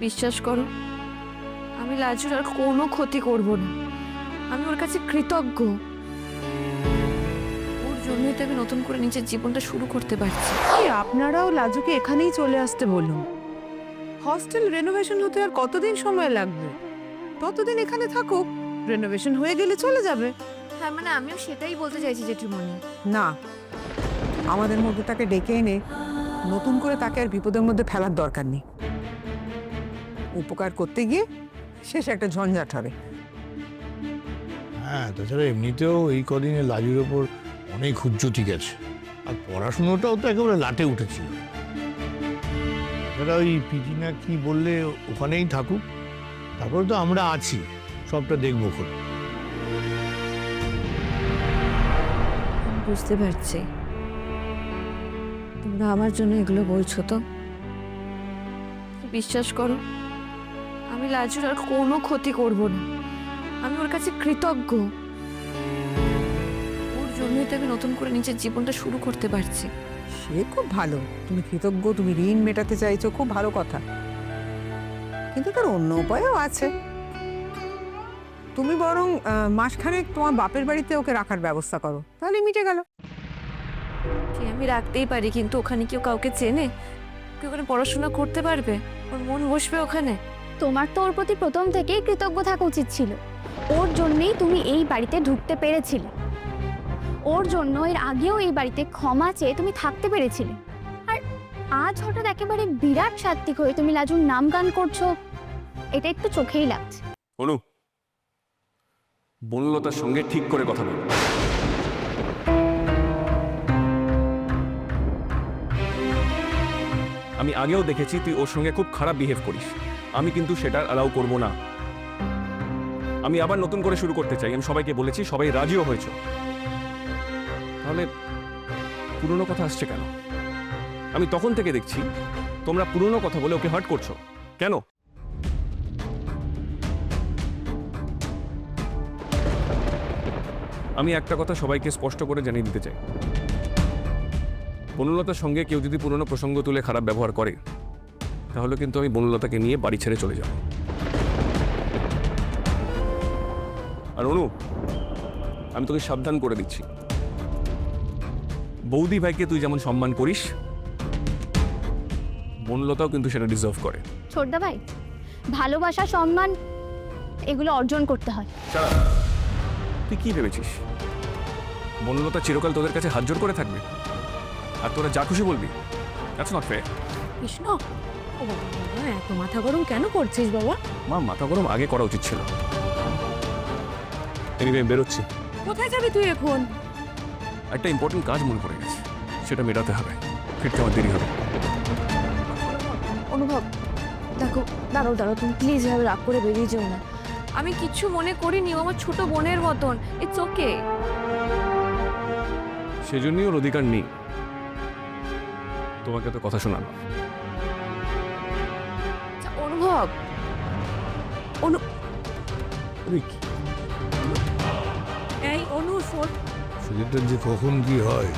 বিশ্বাস করো, আমি লাজুর আর কোনো ক্ষতি করব না। আমি ওর কাছে কৃতজ্ঞ। ওর জন্যই তো আমি নতুন করে নিজের জীবনটা শুরু করতে পারছি। আপনারাও লাজুকে এখানেই চলে আসতে বলুন। হস্টেল রেনোভেশন হতে আর কতদিন সময় লাগবে? ততদিন এখানে থাকুক, রেনোভেশন হয়ে গেলে চলে যাবে। হ্যাঁ, মানে আমিও সেটাই বলতে চাইছি জেঠুমণি। না, আমাদের মধ্যে তাকে ডেকে এনে নতুন করে তাকে আর বিপদের মধ্যে ফেলার দরকার নেই। উপকার করতে গিয়ে শেষে একটা ঝঞ্ঝাট হবে। হ্যাঁ, তাছাড়া এমনিতেও এই কদিনে লাজুর ওপর অনেক হুজ্জতি গেছে, আর পড়াশুনোটাও তো একেবারে লাটে উঠেছিল। তাছাড়া ওই পিজি না কি বললে ওখানেই থাকুক, তারপরে তো আমরা আছি, সবটা দেখবো খুব। বুঝতে পারছি তোমরা আমার জন্য এগুলো বলছো। তো বিশ্বাস করো, আমি লাজুর আর কোনো ক্ষতি করব না। আমি ওর কাছে কৃতজ্ঞ। ওর জন্যই তো আমি নতুন করে নিজের জীবনটা শুরু করতে পারছি। সে খুব ভালো, তুমি কৃতজ্ঞ, তুমি ঋণ মেটাতে চাইছো, খুব ভালো কথা। কিন্তু তার অন্য উপায়ও আছে। তুমি বরং মাসখানেক তোমার বাপের বাড়িতে ওকে রাখার ব্যবস্থা করো, তাহলে মিটে গেল। সে আমি রাখতেই পারি, কিন্তু ওখানে কেউ কাউকে চেনে? কেউ ওখানে পড়াশোনা করতে পারবে? ওর মন বসবে ওখানে? তোমার তো ওর প্রতি প্রথম থেকেই কৃতজ্ঞ থাকা উচিত ছিল। ওর জন্যই তুমি এই বাড়িতে ঢুকতে পেরেছিলে। ওর জন্য এর আগেও এই বাড়িতে ক্ষমা চেয়ে তুমি থাকতে পেরেছিলে। আর আজ হঠাৎ একেবারে বিরাট সাত্ত্বিক হয়ে তুমি লাজুর নাম গান করছো, এটা একটু চোখেই লাগছে। অনু, বনলতার সঙ্গে ঠিক করে কথা বল। আমি আগেও দেখেছি তুই ওর সঙ্গে খুব খারাপ বিহেভ করিস। আমি কিন্তু সেটা অ্যালাউ করব না। আমি আবার নতুন করে শুরু করতে চাই। আমি সবাইকে বলেছি, সবাই রাজিও হয়েছে। তাহলে পুরনো কথা আসছে কেন? আমি তখন থেকে দেখছি তোমরা পুরনো কথা বলে ওকে হার্ট করছো কেন? আমি একটা কথা সবাইকে স্পষ্ট করে জানিয়ে দিতে চাই, বনলতার সঙ্গে কেউ যদি পুরনো প্রসঙ্গ তুলে খারাপ ব্যবহার করে, তাহলে কিন্তু আমি বনলতাকে নিয়ে বাড়ি ছেড়ে চলে যাব। আর অনু, আমি তোকে সাবধান করে দিচ্ছি, বৌদি ভাইকে তুই যেমন সম্মান করিস, বনলতাও কিন্তু সেটা ডিজার্ভ করে। ছোটদা ভাই, ভালোবাসা, সম্মান এগুলো অর্জন করতে হয়। ছাড়া, তুই কি ভেবেছিস বনলতা চিরকাল তোদের কাছে হাত জোর করে থাকবে আর তোরা যা খুশি বলবি? That's not fair. কৃষ্ণ, ও বাবা, এত মাথা গরম কেন করছিস বাবা? মা, মাথা গরম আগে করা উচিত ছিল। এনিওয়ে, বেরোচ্ছি। কোথায় যাবি তুই এখন? একটা ইম্পর্টেন্ট কাজ মনে পড়ে গেছে, সেটা মেটাতে হবে। ফিরতে আমার দেরি হবে। অনুভব, দেখো, দাঁড়াও দাঁড়াও, তুমি প্লিজ এভাবে রাগ করে বেরিয়ে যেও না। আমি কিচ্ছু মনে করিনি, ও আমার ছোট বোনের মতন। It's okay. সেজন্যই ওর অধিকার নেই তোমাকে তো কথা শোনানো। অনুভব, এই অনু, শোন। সুজিতটার যে কখন কি হয়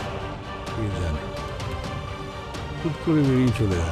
কে জানে, হুট করে বেরিয়ে চলে গেল।